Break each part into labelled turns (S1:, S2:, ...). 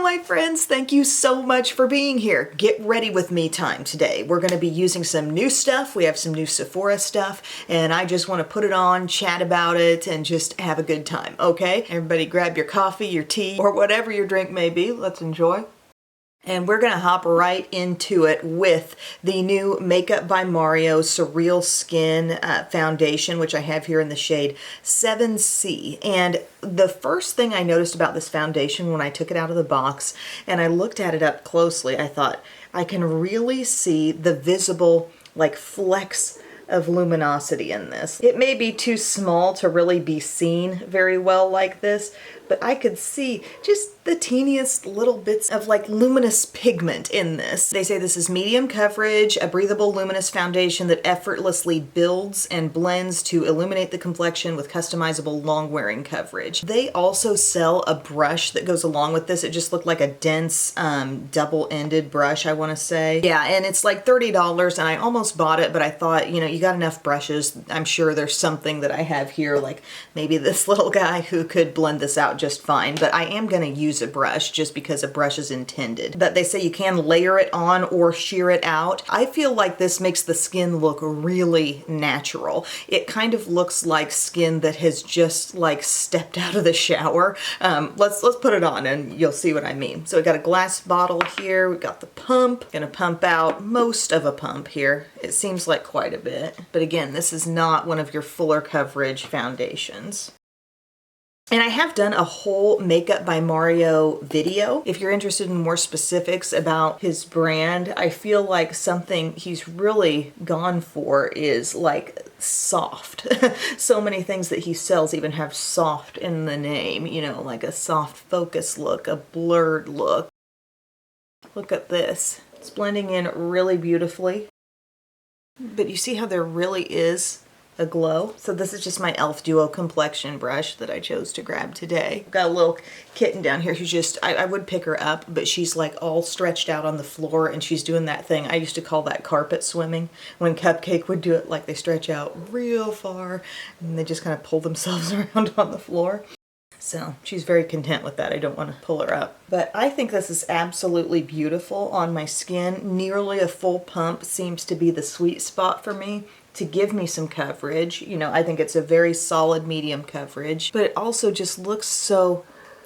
S1: my friends, thank you so much for being here. Get ready with me time today. We're going to be using some new stuff. We have some new Sephora stuff, and I just want to put it on, chat about it, and just have a good time, okay? Everybody grab your coffee, your tea, or whatever your drink may be. Let's enjoy. And we're going to hop right into it with the new Makeup by Mario Surreal Skin Foundation, which I have here in the shade 7C. And the first thing I noticed about this foundation when I took it out of the box and I looked at it up closely, I thought, I can really see the visible, like, flecks of luminosity in this. It may be too small to really be seen very well like this, but I could see just the teeniest little bits of like luminous pigment in this. They say this is medium coverage, a breathable luminous foundation that effortlessly builds and blends to illuminate the complexion with customizable long wearing coverage. They also sell a brush that goes along with this. It just looked like a dense double-ended brush, I want to say. Yeah, and it's like $30 and I almost bought it, but I thought, you know, you got enough brushes. I'm sure there's something that I have here, like maybe this little guy who could blend this out just fine, but I am going to use a brush just because a brush is intended. But they say you can layer it on or shear it out. I feel like this makes the skin look really natural. It kind of looks like skin that has just like stepped out of the shower. Let's put it on and you'll see what I mean. So we got a glass bottle here. We got the pump. Gonna pump out most of a pump here. It seems like quite a bit, but again, this is not one of your fuller coverage foundations. And I have done a whole Makeup by Mario video. If you're interested in more specifics about his brand, I feel like something he's really gone for is like soft. So many things that he sells even have soft in the name, you know, like a soft focus look, a blurred look. Look at this. It's blending in really beautifully. But you see how there really is a glow. So this is just my e.l.f. Duo complexion brush that I chose to grab today. Got a little kitten down here who's just, I would pick her up, but she's like all stretched out on the floor and she's doing that thing. I used to call that carpet swimming, when Cupcake would do it, like they stretch out real far and they just kind of pull themselves around on the floor. So she's very content with that. I don't want to pull her up. But I think this is absolutely beautiful on my skin. Nearly a full pump seems to be the sweet spot for me to give me some coverage. You know, I think it's a very solid medium coverage, but it also just looks so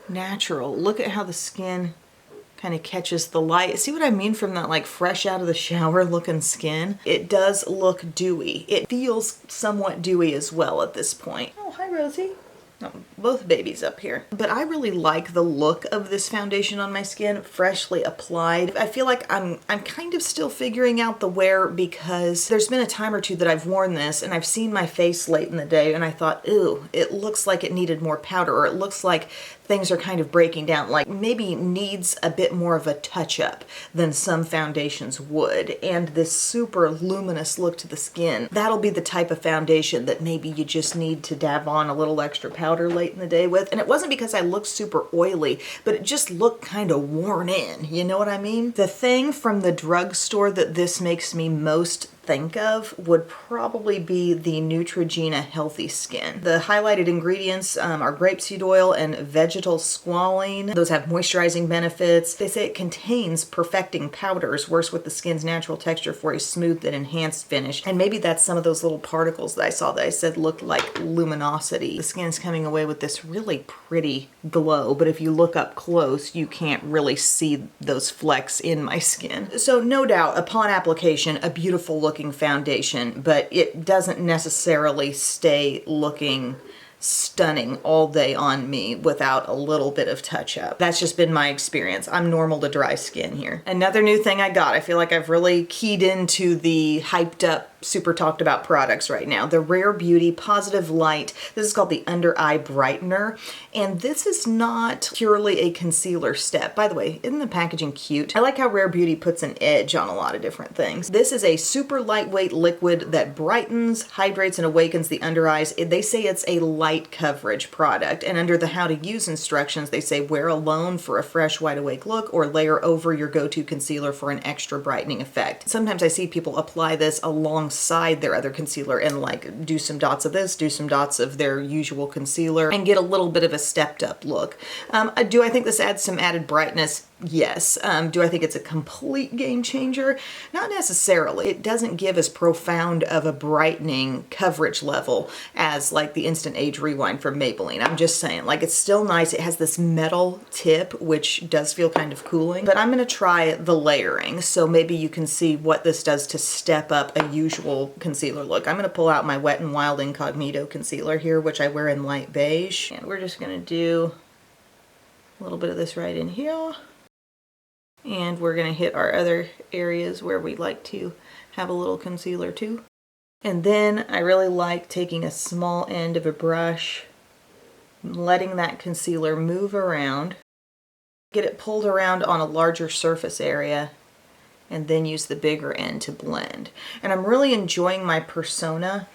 S1: natural. Look at how the skin kind of catches the light. See what I mean from that like fresh out of the shower looking skin? It does look dewy. It feels somewhat dewy as well at this point. Oh, hi Rosie. Oh, both babies up here. But I really like the look of this foundation on my skin, freshly applied. I feel like I'm kind of still figuring out the wear because there's been a time or two that I've worn this and I've seen my face late in the day and I thought, ooh, it looks like it needed more powder, or it looks like things are kind of breaking down, like maybe needs a bit more of a touch-up than some foundations would. And this super luminous look to the skin, that'll be the type of foundation that maybe you just need to dab on a little extra powder late in the day with. And it wasn't because I looked super oily, but it just looked kind of worn in, you know what I mean? The thing from the drugstore that this makes me most think of would probably be the Neutrogena Healthy Skin. The highlighted ingredients are grapeseed oil and vegetal squalene. Those have moisturizing benefits. They say it contains perfecting powders, works with the skin's natural texture for a smooth and enhanced finish. And maybe that's some of those little particles that I saw that I said looked like luminosity. The skin's coming away with this really pretty glow, but if you look up close, you can't really see those flecks in my skin. So no doubt, upon application, a beautiful looking foundation, but it doesn't necessarily stay looking stunning all day on me without a little bit of touch up. That's just been my experience. I'm normal to dry skin here. Another new thing I got, I feel like I've really keyed into the hyped up, super talked about products right now. The Rare Beauty Positive Light. This is called the Under Eye Brightener. And this is not purely a concealer step. By the way, isn't the packaging cute? I like how Rare Beauty puts an edge on a lot of different things. This is a super lightweight liquid that brightens, hydrates, and awakens the under eyes. They say it's a light coverage product. And under the how to use instructions, they say wear alone for a fresh, wide awake look, or layer over your go-to concealer for an extra brightening effect. Sometimes I see people apply this alongside their other concealer and like do some dots of this, do some dots of their usual concealer, and get a little bit of a stepped up look. Do I think this adds some added brightness? Yes. Do I think it's a complete game changer? Not necessarily. It doesn't give as profound of a brightening coverage level as like the Instant Age Rewind from Maybelline. I'm just saying, like, it's still nice. It has this metal tip, which does feel kind of cooling, but I'm going to try the layering. So maybe you can see what this does to step up a usual concealer look. I'm going to pull out my Wet n Wild Incognito concealer here, which I wear in light beige. And we're just going to do a little bit of this right in here. And we're going to hit our other areas where we like to have a little concealer too. And then I really like taking a small end of a brush, letting that concealer move around, get it pulled around on a larger surface area, and then use the bigger end to blend. And I'm really enjoying my Persona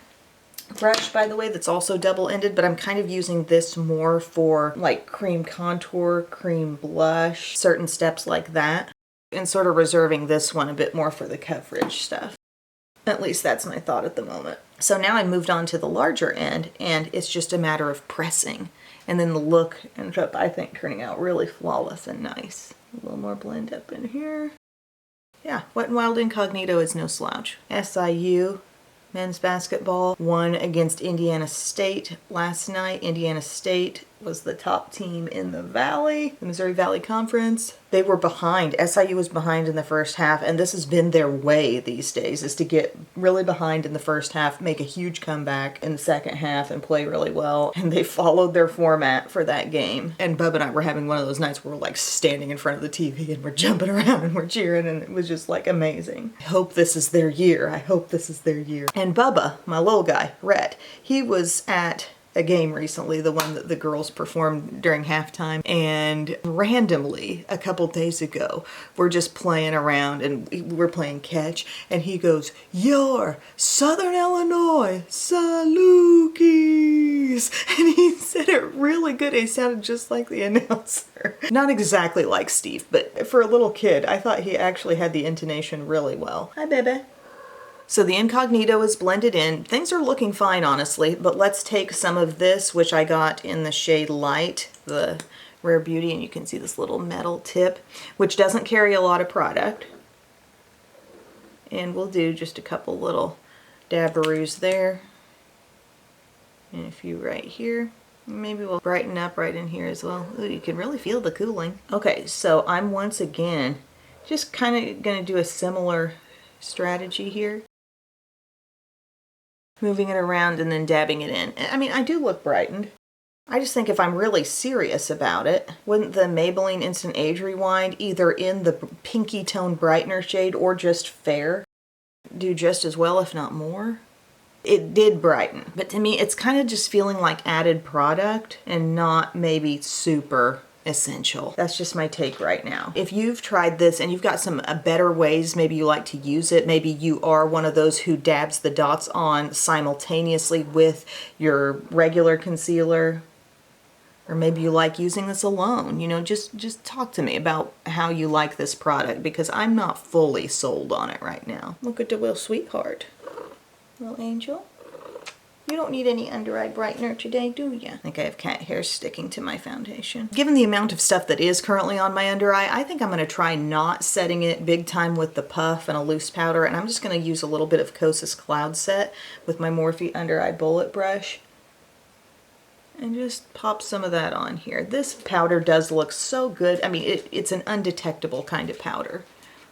S1: brush, by the way, that's also double-ended, but I'm kind of using this more for like cream contour, cream blush, certain steps like that, and sort of reserving this one a bit more for the coverage stuff. At least that's my thought at the moment. So now I moved on to the larger end, and it's just a matter of pressing, and then the look ends up, I think, turning out really flawless and nice. A little more blend up in here. Yeah, Wet n Wild Incognito is no slouch. SIU men's basketball won against Indiana State last night. Indiana State was the top team in the Valley, the Missouri Valley Conference. They were behind. SIU was behind in the first half, and this has been their way these days, is to get really behind in the first half, make a huge comeback in the second half, and play really well. And they followed their format for that game. And Bub and I were having one of those nights where we're like standing in front of the TV and we're jumping around and we're cheering, and it was just like amazing. I hope this is their year. I hope this is their year. And Bubba, my little guy, Rhett, he was at a game recently, the one that the girls performed during halftime, and randomly a couple days ago we're just playing around and we're playing catch, and he goes, "You're Southern Illinois Salukis," and he said it really good. He sounded just like the announcer. Not exactly like Steve, but for a little kid I thought he actually had the intonation really well. Hi, baby. So the Incognito is blended in. Things are looking fine, honestly, but let's take some of this, which I got in the shade Light, the Rare Beauty, and you can see this little metal tip, which doesn't carry a lot of product. And we'll do just a couple little dabberoos there, and a few right here. Maybe we'll brighten up right in here as well. Ooh, you can really feel the cooling. Okay, so I'm once again just kind of going to do a similar strategy here. Moving it around and then dabbing it in. I mean, I do look brightened. I just think if I'm really serious about it, wouldn't the Maybelline Instant Age Rewind, either in the pinky tone brightener shade or just fair, do just as well, if not more? It did brighten, but to me it's kind of just feeling like added product and not maybe super essential. That's just my take right now. If you've tried this and you've got some better ways, maybe you like to use it, maybe you are one of those who dabs the dots on simultaneously with your regular concealer, or maybe you like using this alone, you know, just talk to me about how you like this product, because I'm not fully sold on it right now. Look at the little sweetheart. Little angel. You don't need any under eye brightener today, do you? I think I have cat hair sticking to my foundation. Given the amount of stuff that is currently on my under eye, I think I'm going to try not setting it big time with the puff and a loose powder, and I'm just going to use a little bit of Kosas Cloud Set with my Morphe under eye bullet brush and just pop some of that on here. This powder does look so good. I mean, it's an undetectable kind of powder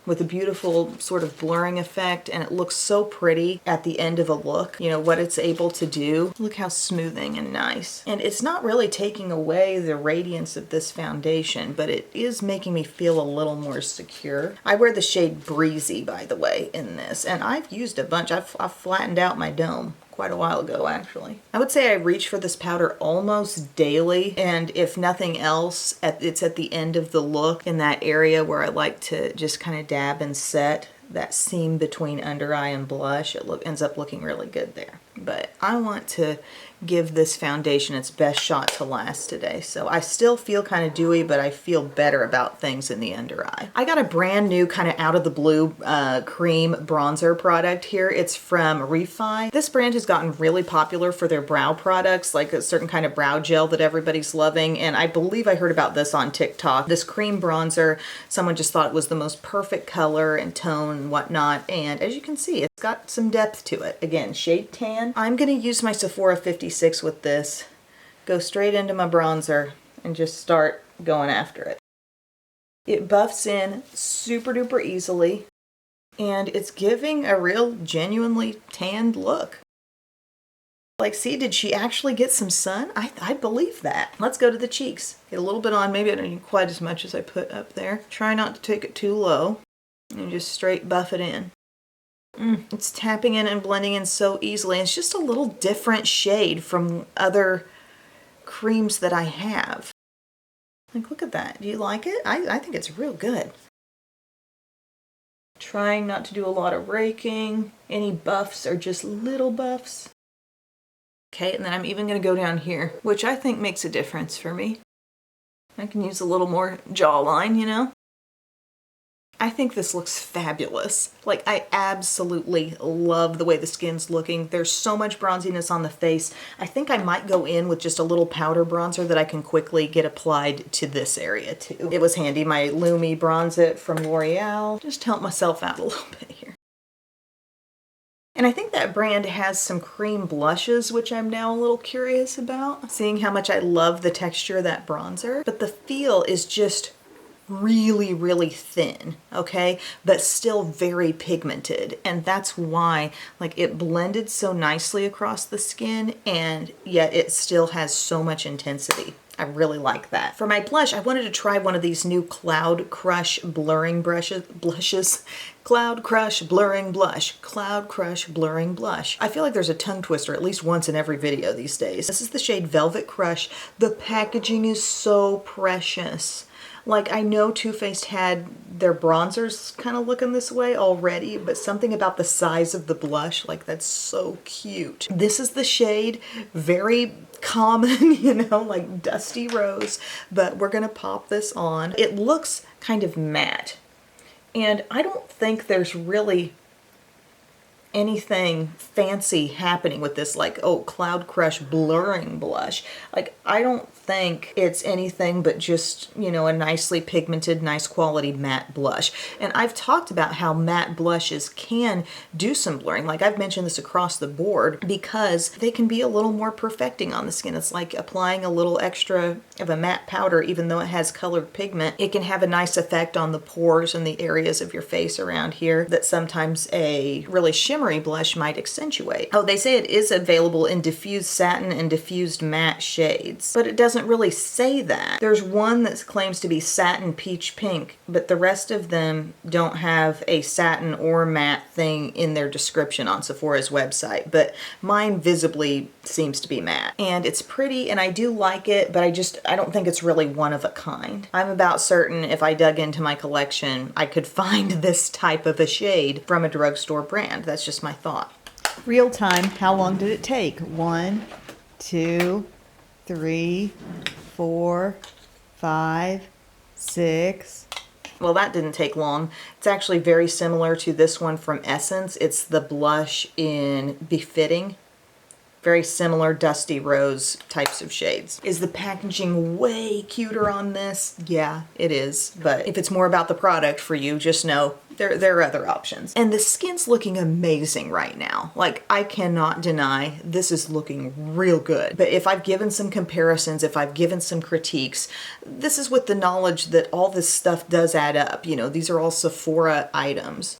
S1: with a beautiful sort of blurring effect, and it looks so pretty at the end of a look. You know, what it's able to do. Look how smoothing and nice. And it's not really taking away the radiance of this foundation, but it is making me feel a little more secure. I wear the shade Breezy, by the way, in this, and I've used a bunch. I've flattened out my dome quite a while ago, actually. I would say I reach for this powder almost daily, and if nothing else, it's at the end of the look in that area where I like to just kind of dab and set that seam between under eye and blush. It ends up looking really good there. but I want to give this foundation its best shot to last today. So I still feel kind of dewy, but I feel better about things in the under eye. I got a brand new kind of out of the blue cream bronzer product here. It's from Refi. This brand has gotten really popular for their brow products, like a certain kind of brow gel that everybody's loving. And I believe I heard about this on TikTok. This cream bronzer, someone just thought it was the most perfect color and tone and whatnot. And as you can see, it's got some depth to it. Again, shade tan. I'm going to use my Sephora 56 with this, go straight into my bronzer and just start going after it. It buffs in super duper easily and it's giving a real genuinely tanned look. Like, see, did she actually get some sun? I believe that. Let's go to the cheeks. Get a little bit on, maybe I don't need quite as much as I put up there. Try not to take it too low and just straight buff it in. It's tapping in and blending in so easily. It's just a little different shade from other creams that I have. Like, look at that. Do you like it? I think it's real good. Trying not to do a lot of raking. Any buffs are just little buffs. Okay, and then I'm even going to go down here, which I think makes a difference for me. I can use a little more jawline, you know? I think this looks fabulous. Like, I absolutely love the way the skin's looking. There's so much bronziness on the face. I think I might go in with just a little powder bronzer that I can quickly get applied to this area too. It was handy, my Lumi Bronze It from L'Oreal. Just help myself out a little bit here. And I think that brand has some cream blushes, which I'm now a little curious about, seeing how much I love the texture of that bronzer. But the feel is just really, really thin, okay? But still very pigmented. And that's why, like, it blended so nicely across the skin, and yet it still has so much intensity. I really like that. For my blush, I wanted to try one of these new Cloud Crush blurring blushes. Cloud Crush blurring blush. Cloud Crush blurring blush. I feel like there's a tongue twister at least once in every video these days. This is the shade Velvet Crush. The packaging is so precious. Like, I know Too Faced had their bronzers kind of looking this way already, but something about the size of the blush, like, that's so cute. This is the shade, very common, you know, like Dusty Rose, but we're gonna pop this on. It looks kind of matte, and I don't think there's really anything fancy happening with this, like, oh, Cloud Crush blurring blush. Like, I don't think it's anything but just, you know, a nicely pigmented, nice quality matte blush. And I've talked about how matte blushes can do some blurring. Like, I've mentioned this across the board because they can be a little more perfecting on the skin. It's like applying a little extra of a matte powder, even though it has colored pigment. It can have a nice effect on the pores and the areas of your face around here that sometimes a really shimmery blush might accentuate. Oh, they say it is available in diffused satin and diffused matte shades, but it doesn't really say that. There's one that claims to be satin peach pink, but the rest of them don't have a satin or matte thing in their description on Sephora's website, but mine visibly seems to be matte. And it's pretty and I do like it, but I don't think it's really one of a kind. I'm about certain if I dug into my collection, I could find this type of a shade from a drugstore brand. That's just my thought. Real time, how long did it take? 1, 2, 3, 4, 5, 6. Well, that didn't take long. It's actually very similar to this one from Essence. It's the blush in Befitting. Very similar Dusty Rose types of shades. Is the packaging way cuter on this? Yeah, it is. But if it's more about the product for you, just know there are other options. And the skin's looking amazing right now. Like, I cannot deny this is looking real good. But if I've given some comparisons, if I've given some critiques, this is with the knowledge that all this stuff does add up. You know, these are all Sephora items.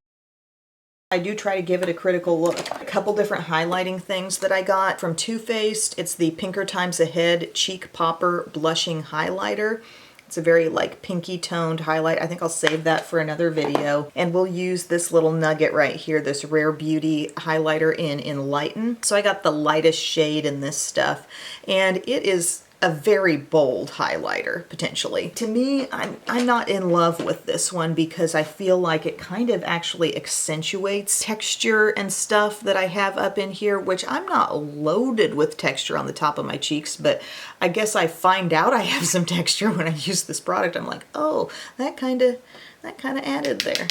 S1: I do try to give it a critical look. A couple different highlighting things that I got from Too Faced. It's the Pinker Times Ahead Cheek Popper Blushing Highlighter. It's a very like pinky toned highlight. I think I'll save that for another video. And we'll use this little nugget right here, this Rare Beauty highlighter in Enlighten. So I got the lightest shade in this stuff. And it is a very bold highlighter, potentially. To me, I'm not in love with this one because I feel like it kind of actually accentuates texture and stuff that I have up in here, which I'm not loaded with texture on the top of my cheeks, but I guess I find out I have some texture when I use this product. I'm like, oh, that kind of added there.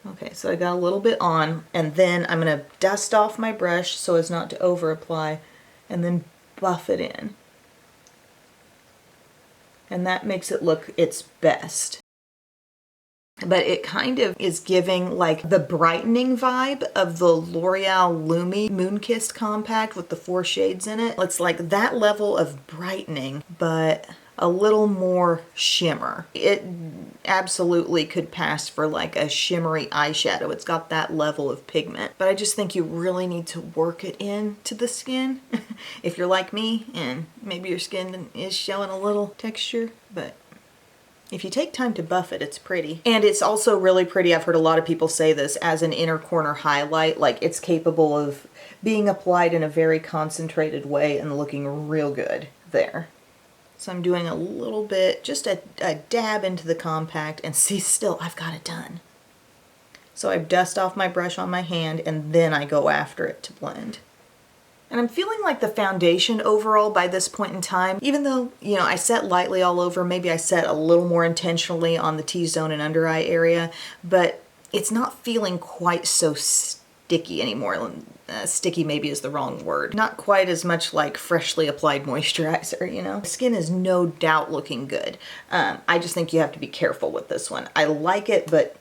S1: Okay, so I got a little bit on, and then I'm gonna dust off my brush so as not to over apply, and then buff it in. And that makes it look its best. But it kind of is giving like the brightening vibe of the L'Oreal Lumi Moonkissed Compact with the 4 shades in it. It's like that level of brightening, but a little more shimmer. It absolutely could pass for like a shimmery eyeshadow. It's got that level of pigment, but I just think you really need to work it into the skin if you're like me and maybe your skin is showing a little texture, but if you take time to buff it, it's pretty. And it's also really pretty, I've heard a lot of people say this, as an inner corner highlight. Like, it's capable of being applied in a very concentrated way and looking real good there. So I'm doing a little bit, just a dab into the compact, and see, still, I've got it done. So I dust off my brush on my hand, and then I go after it to blend. And I'm feeling like the foundation overall by this point in time, even though, you know, I set lightly all over, maybe I set a little more intentionally on the T-zone and under eye area, but it's not feeling quite so sticky anymore. Sticky maybe is the wrong word. Not quite as much like freshly applied moisturizer, you know? The skin is no doubt looking good. I just think you have to be careful with this one. I like it, but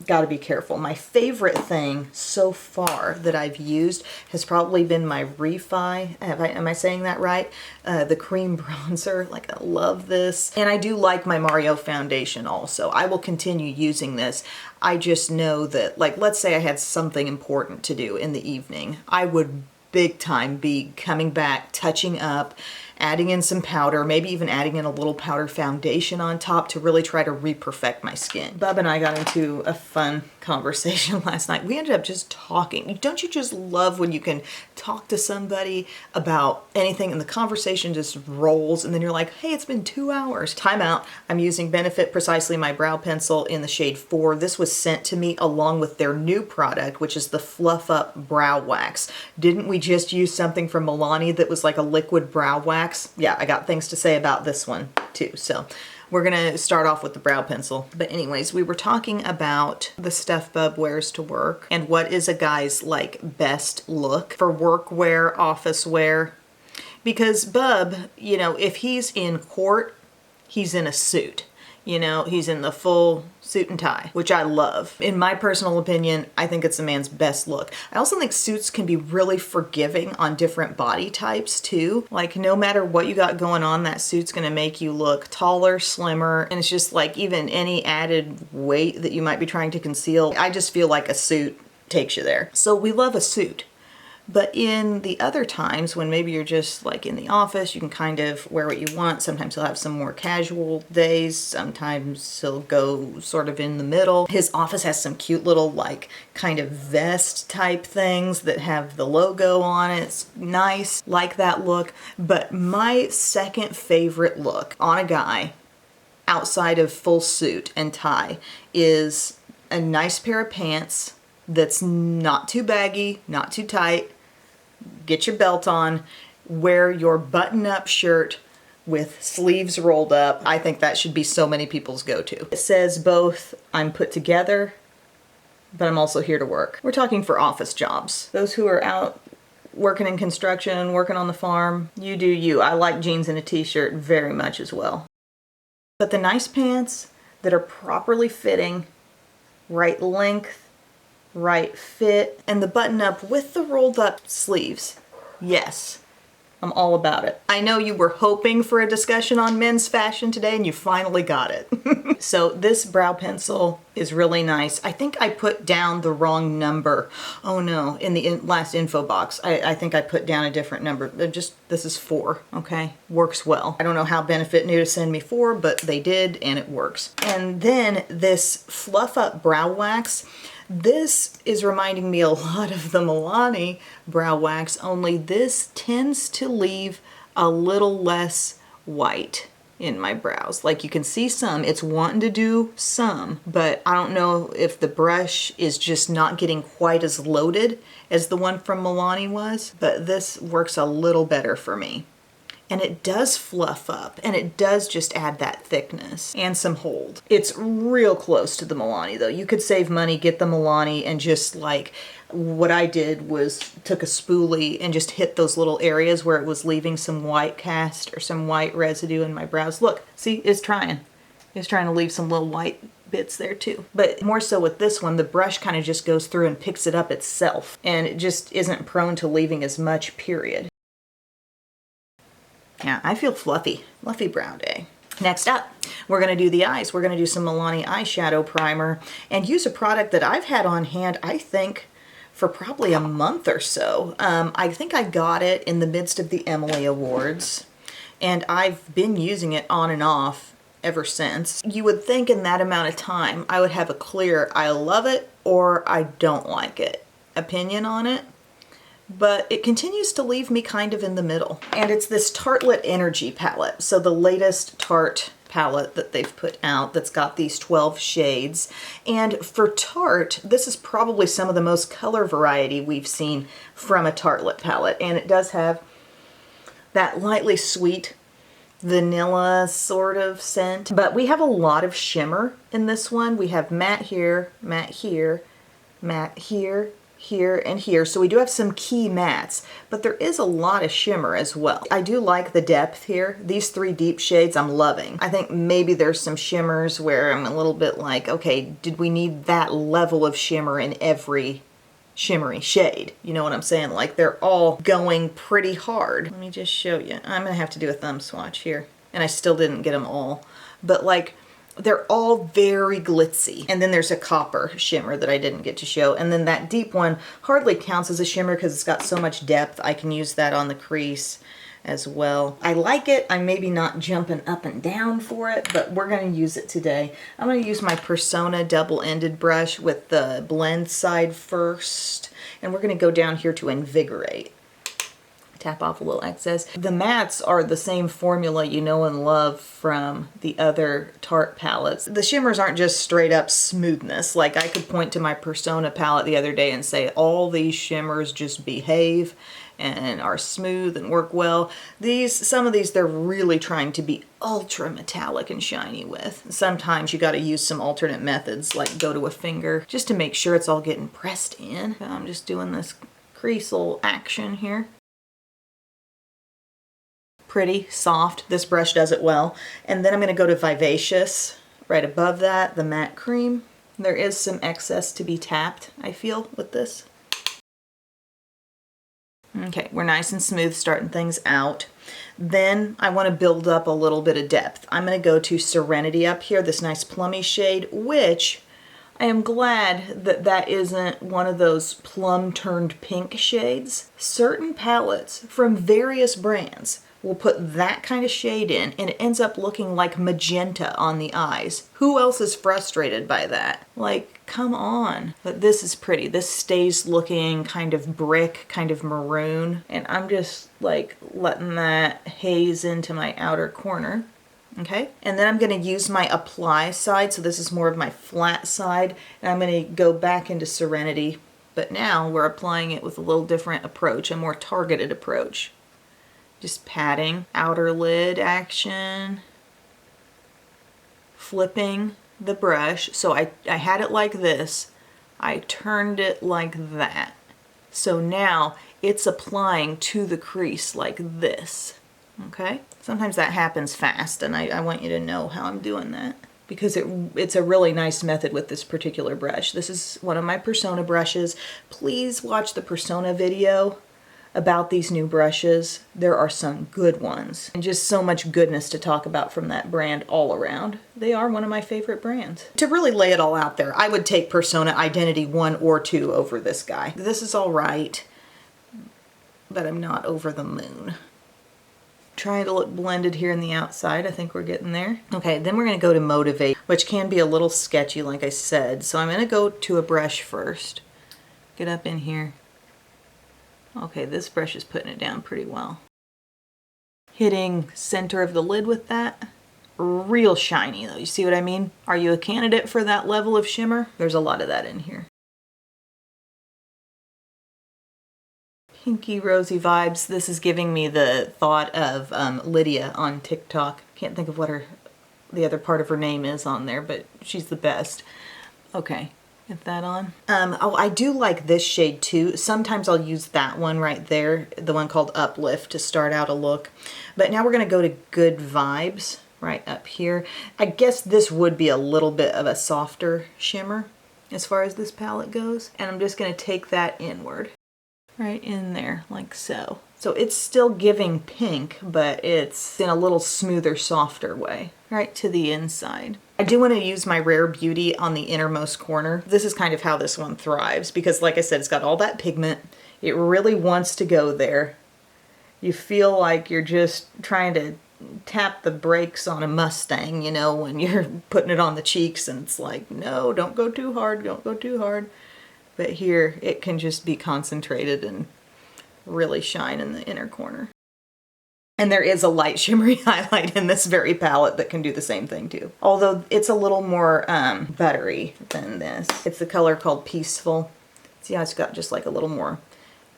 S1: gotta be careful. My favorite thing so far that I've used has probably been my Refi. Am I saying that right? The cream bronzer. Like, I love this. And I do like my Mario foundation also. I will continue using this. I just know that, like, let's say I had something important to do in the evening. I would big time be coming back, touching up, adding in some powder, maybe even adding in a little powder foundation on top to really try to re-perfect my skin. Bub and I got into a fun conversation last night. We ended up just talking. Don't you just love when you can talk to somebody about anything and the conversation just rolls, and then you're like, hey, it's been 2 hours. Time out. I'm using Benefit Precisely my brow pencil in the shade 4. This was sent to me along with their new product, which is the Fluff Up Brow Wax. Didn't we just use something from Milani that was like a liquid brow wax? Yeah, I got things to say about this one too. So we're gonna start off with the brow pencil. But anyways, we were talking about the stuff Bub wears to work and what is a guy's like best look for work wear, office wear. Because Bub, you know, if he's in court, he's in a suit. You know, he's in the full suit and tie, which I love. In my personal opinion, I think it's a man's best look. I also think suits can be really forgiving on different body types too. Like, no matter what you got going on, that suit's gonna make you look taller, slimmer, and it's just like even any added weight that you might be trying to conceal, I just feel like a suit takes you there. So we love a suit. But in the other times when maybe you're just like in the office, you can kind of wear what you want. Sometimes he'll have some more casual days. Sometimes he'll go sort of in the middle. His office has some cute little like kind of vest type things that have the logo on it. It's nice, like that look. But my second favorite look on a guy outside of full suit and tie is a nice pair of pants that's not too baggy, not too tight. Get your belt on, wear your button-up shirt with sleeves rolled up. I think that should be so many people's go-to. It says both, I'm put together, but I'm also here to work. We're talking for office jobs. Those who are out working in construction, working on the farm, you do you. I like jeans and a t-shirt very much as well. But the nice pants that are properly fitting, right length, right fit, and the button up with the rolled up sleeves. Yes, I'm all about it. I know you were hoping for a discussion on men's fashion today and you finally got it. So this brow pencil is really nice. I think I put down the wrong number. Oh no, in the last info box, I think I put down a different number. This is 4, okay? Works well. I don't know how Benefit knew to send me 4, but they did and it works. And then this Fluff Up Brow Wax. This is reminding me a lot of the Milani brow wax, only this tends to leave a little less white in my brows. Like you can see some, it's wanting to do some, but I don't know if the brush is just not getting quite as loaded as the one from Milani was, but this works a little better for me. And it does fluff up, and it does just add that thickness and some hold. It's real close to the Milani though. You could save money, get the Milani, and just like what I did was took a spoolie and just hit those little areas where it was leaving some white cast or some white residue in my brows. Look, see, it's trying. It's trying to leave some little white bits there too. But more so with this one, the brush kind of just goes through and picks it up itself, and it just isn't prone to leaving as much, period. Yeah, I feel fluffy brow day. Next up, we're gonna do the eyes. We're gonna do some Milani eyeshadow primer and use a product that I've had on hand, I think, for probably a month or so. I think I got it in the midst of the Emily Awards, and I've been using it on and off ever since. You would think in that amount of time, I would have a clear, I love it or I don't like it opinion on it. But it continues to leave me kind of in the middle. And it's this Tartelette Energy palette. So the latest Tarte palette that they've put out that's got these 12 shades. And for Tarte, this is probably some of the most color variety we've seen from a Tartelette palette. And it does have that lightly sweet vanilla sort of scent. But we have a lot of shimmer in this one. We have matte here, matte here, matte here, here, and here. So we do have some key mattes, but there is a lot of shimmer as well. I do like the depth here. These 3 deep shades I'm loving. I think maybe there's some shimmers where I'm a little bit like, okay, did we need that level of shimmer in every shimmery shade? You know what I'm saying? Like they're all going pretty hard. Let me just show you. I'm gonna have to do a thumb swatch here. And I still didn't get them all, but like they're all very glitzy. And then there's a copper shimmer that I didn't get to show. And then that deep one hardly counts as a shimmer because it's got so much depth. I can use that on the crease as well. I like it. I'm maybe not jumping up and down for it, but we're going to use it today. I'm going to use my Persona double-ended brush with the blend side first. And we're going to go down here to Invigorate. Tap off a little excess. The mattes are the same formula you know and love from the other Tarte palettes. The shimmers aren't just straight up smoothness. Like I could point to my Persona palette the other day and say all these shimmers just behave and are smooth and work well. Some of these they're really trying to be ultra metallic and shiny with. Sometimes you got to use some alternate methods like go to a finger just to make sure it's all getting pressed in. I'm just doing this creasel action here. Pretty soft. This brush does it well. And then I'm going to go to Vivacious right above that, the matte cream. There is some excess to be tapped, I feel, with this. Okay, we're nice and smooth starting things out. Then I want to build up a little bit of depth. I'm going to go to Serenity up here, this nice plummy shade, which I am glad that that isn't one of those plum turned pink shades. Certain palettes from various brands will put that kind of shade in and it ends up looking like magenta on the eyes. Who else is frustrated by that? Like, come on. But this is pretty. This stays looking kind of brick, kind of maroon. And I'm just like letting that haze into my outer corner. Okay, and then I'm going to use my apply side. So this is more of my flat side. And I'm going to go back into Serenity. But now we're applying it with a little different approach, a more targeted approach. Just patting, outer lid action, flipping the brush. So I had it like this. I turned it like that. So now it's applying to the crease like this. Okay? Sometimes that happens fast, and I want you to know how I'm doing that because it's a really nice method with this particular brush. This is one of my Persona brushes. Please watch the Persona video about these new brushes. There are some good ones and just so much goodness to talk about from that brand all around. They are one of my favorite brands. To really lay it all out there, I would take Persona Identity 1 or 2 over this guy. This is all right, but I'm not over the moon. Trying to look blended here in the outside. I think we're getting there. Okay, then we're going to go to Motivate, which can be a little sketchy like I said. So I'm going to go to a brush first. Get up in here. Okay, this brush is putting it down pretty well. hitting center of the lid with that. Real shiny though, you see what I mean? Are you a candidate for that level of shimmer? There's a lot of that in here. Pinky rosy vibes. This is giving me the thought of Lydia on TikTok. Can't think of what the other part of her name is on there, but she's the best. Okay, get that on. Oh, I do like this shade too. Sometimes I'll use that one right there, the one called Uplift, to start out a look. But now we're gonna go to Good Vibes right up here. I guess this would be a little bit of a softer shimmer as far as this palette goes. And I'm just gonna take that inward, right in there, like so. So it's still giving pink, but it's in a little smoother, softer way, right to the inside. I do want to use my Rare Beauty on the innermost corner. This is kind of how this one thrives because, like I said, it's got all that pigment. It really wants to go there. You feel like you're just trying to tap the brakes on a Mustang, you know, when you're putting it on the cheeks and it's like, no, don't go too hard, don't go too hard. But here it can just be concentrated and really shine in the inner corner. And there is a light shimmery highlight in this very palette that can do the same thing too. Although it's a little more buttery than this. It's the color called Peaceful. See how it's got just like a little more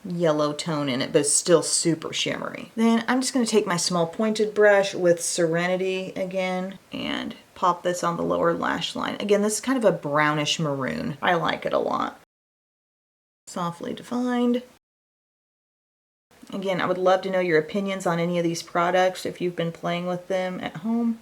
S1: yellow tone in it, but it's still super shimmery. Then I'm just going to take my small pointed brush with Serenity again and pop this on the lower lash line. Again, this is kind of a brownish maroon. I like it a lot. Softly defined. Again, I would love to know your opinions on any of these products if you've been playing with them at home.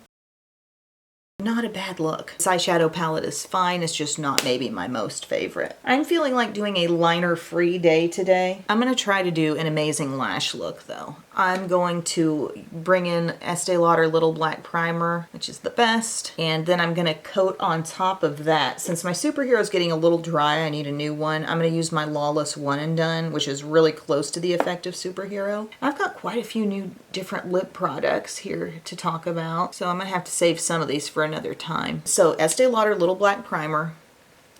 S1: Not a bad look. This eyeshadow palette is fine, it's just not maybe my most favorite. I'm feeling like doing a liner-free day today. I'm gonna try to do an amazing lash look though. I'm going to bring in Estee Lauder Little Black Primer, which is the best, and then I'm gonna coat on top of that. Since my superhero is getting a little dry, I need a new one. I'm gonna use my Lawless One and Done, which is really close to the effect of superhero. I've got quite a few new different lip products here to talk about, so I'm gonna have to save some of these for another time. So Estee Lauder Little Black Primer.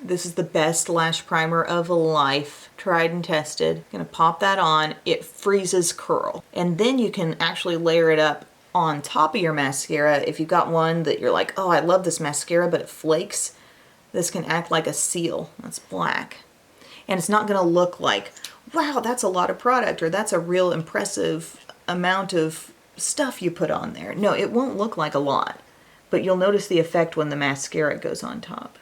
S1: This is the best lash primer of life, tried and tested. Gonna pop that on. It freezes curl. And then you can actually layer it up on top of your mascara. If you've got one that you're like, oh, I love this mascara, but it flakes, this can act like a seal. That's black. And it's not gonna look like, wow, that's a lot of product, or that's a real impressive amount of stuff you put on there. No, it won't look like a lot, but you'll notice the effect when the mascara goes on top.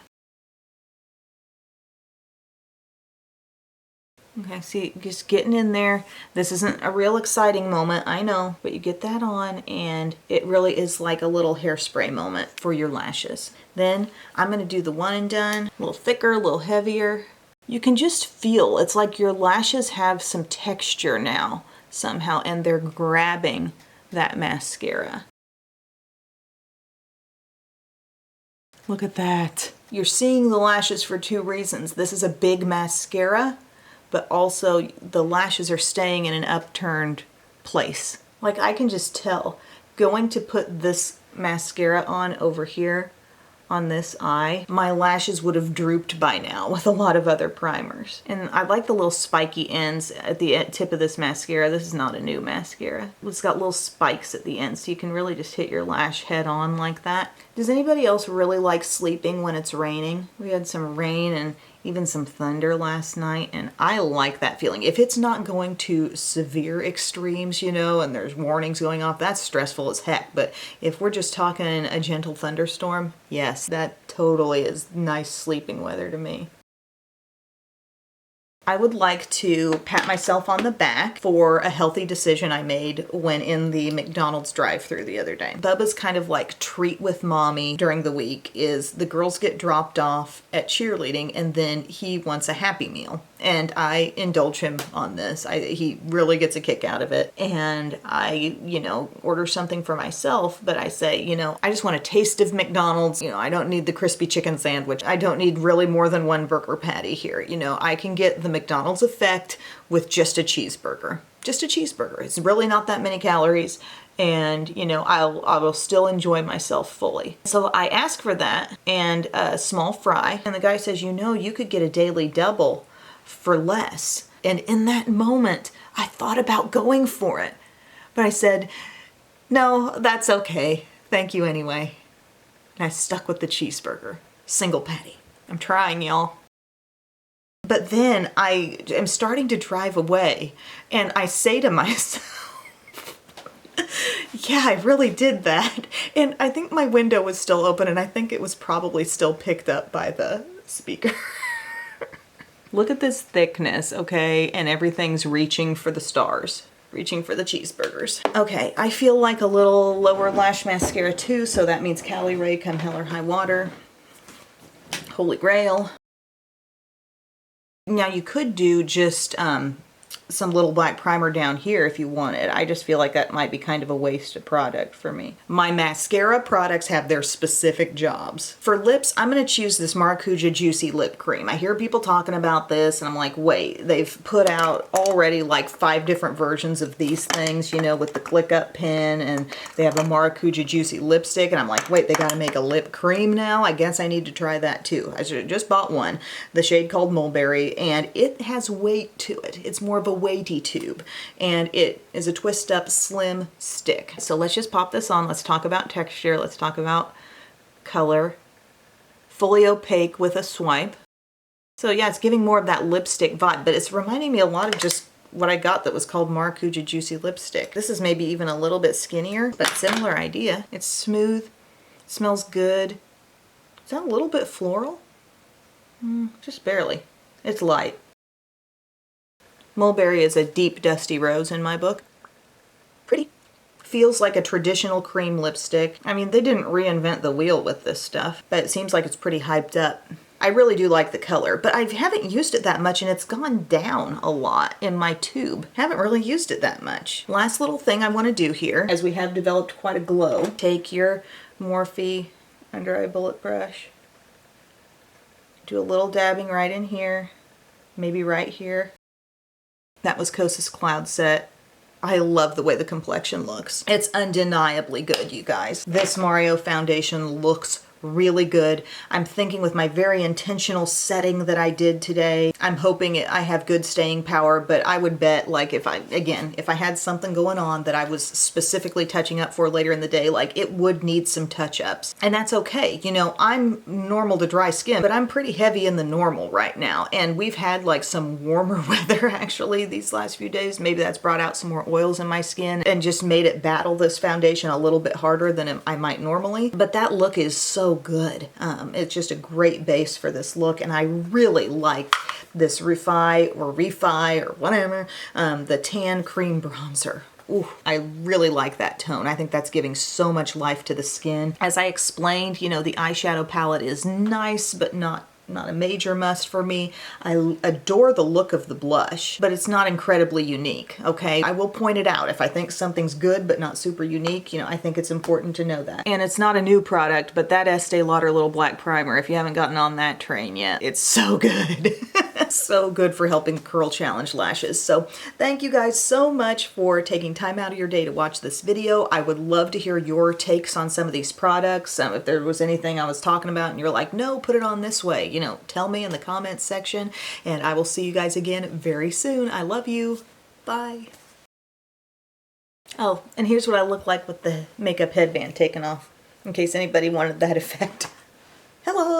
S1: Okay, see, just getting in there. This isn't a real exciting moment, I know, but you get that on and it really is like a little hairspray moment for your lashes. Then I'm gonna do the One and Done, a little thicker, a little heavier. You can just feel, it's like your lashes have some texture now somehow and they're grabbing that mascara. Look at that. You're seeing the lashes for two reasons. This is a big mascara, but also the lashes are staying in an upturned place. Like I can just tell, going to put this mascara on over here on this eye, my lashes would have drooped by now with a lot of other primers. And I like the little spiky ends at the tip of this mascara. This is not a new mascara. It's got little spikes at the end, so you can really just hit your lash head on like that. Does anybody else really like sleeping when it's raining? We had some rain and even some thunder last night, and I like that feeling. If it's not going to severe extremes, you know, and there's warnings going off, that's stressful as heck. But if we're just talking a gentle thunderstorm, yes, that totally is nice sleeping weather to me. I would like to pat myself on the back for a healthy decision I made when in the McDonald's drive-thru the other day. Bubba's kind of like treat with mommy during the week is the girls get dropped off at cheerleading and then he wants a Happy Meal. And I indulge him on this. He really gets a kick out of it. And I, order something for myself, but I say, I just want a taste of McDonald's. I don't need the crispy chicken sandwich. I don't need really more than one burger patty here. I can get the McDonald's effect with just a cheeseburger. Just a cheeseburger. It's really not that many calories. And, I will still enjoy myself fully. So I ask for that and a small fry. And the guy says, you could get a daily double for less. And in that moment, I thought about going for it. But I said, No, that's okay. Thank you anyway. And I stuck with the cheeseburger. Single patty. I'm trying, y'all. But then I am starting to drive away and I say to myself, yeah, I really did that. And I think my window was still open and I think it was probably still picked up by the speaker. Look at this thickness, okay? And everything's reaching for the stars. Reaching for the cheeseburgers. Okay, I feel like a little lower lash mascara too, so that means Cali Ray come hell or high water. Holy grail. Now you could do just some little black primer down here if you wanted. I just feel like that might be kind of a wasted product for me. My mascara products have their specific jobs. For lips, I'm gonna choose this Maracuja Juicy Lip Cream. I hear people talking about this and I'm like, wait, they've put out already like 5 different versions of these things, you know, with the click up pen, and they have a Maracuja Juicy Lipstick, and I'm like, wait, they gotta make a lip cream now? I guess I need to try that too. I just bought one, the shade called Mulberry, and it has weight to it. It's more of a weighty tube, and it is a twist up slim stick. So let's just pop this on. Let's talk about texture. Let's talk about color. Fully opaque with a swipe. So yeah, it's giving more of that lipstick vibe, but it's reminding me a lot of just what I got that was called Maracuja Juicy Lipstick. This is maybe even a little bit skinnier, but similar idea. It's smooth, smells good. Is that a little bit floral? Just barely. It's light. Mulberry is a deep dusty rose in my book. Pretty. Feels like a traditional cream lipstick. I mean, they didn't reinvent the wheel with this stuff, but it seems like it's pretty hyped up. I really do like the color, but I haven't used it that much and it's gone down a lot in my tube. Haven't really used it that much. Last little thing I want to do here, as we have developed quite a glow, take your Morphe under eye bullet brush, do a little dabbing right in here, maybe right here. That was Kosas Cloud Set. I love the way the complexion looks. It's undeniably good, you guys. This Mario foundation looks really good. I'm thinking with my very intentional setting that I did today, I'm hoping I have good staying power, but I would bet, like, if I had something going on that I was specifically touching up for later in the day, like, it would need some touch-ups. And that's okay. You know, I'm normal to dry skin, but I'm pretty heavy in the normal right now. And we've had like some warmer weather actually these last few days. Maybe that's brought out some more oils in my skin and just made it battle this foundation a little bit harder than I might normally. But that look is so good. It's just a great base for this look, and I really like this Refi or whatever, the Tan Cream Bronzer. Ooh, I really like that tone. I think that's giving so much life to the skin. As I explained, you know, the eyeshadow palette is nice, but not a major must for me. I adore the look of the blush, but it's not incredibly unique, okay? I will point it out. If I think something's good but not super unique, you know, I think it's important to know that. And it's not a new product, but that Estee Lauder little black primer, if you haven't gotten on that train yet, it's so good. So good for helping curl challenge lashes. So thank you guys so much for taking time out of your day to watch this video. I would love to hear your takes on some of these products. If there was anything I was talking about and you're like, no, put it on this way, you know, tell me in the comments section, and I will see you guys again very soon. I love you. Bye. Oh, and here's what I look like with the makeup headband taken off, in case anybody wanted that effect. Hello.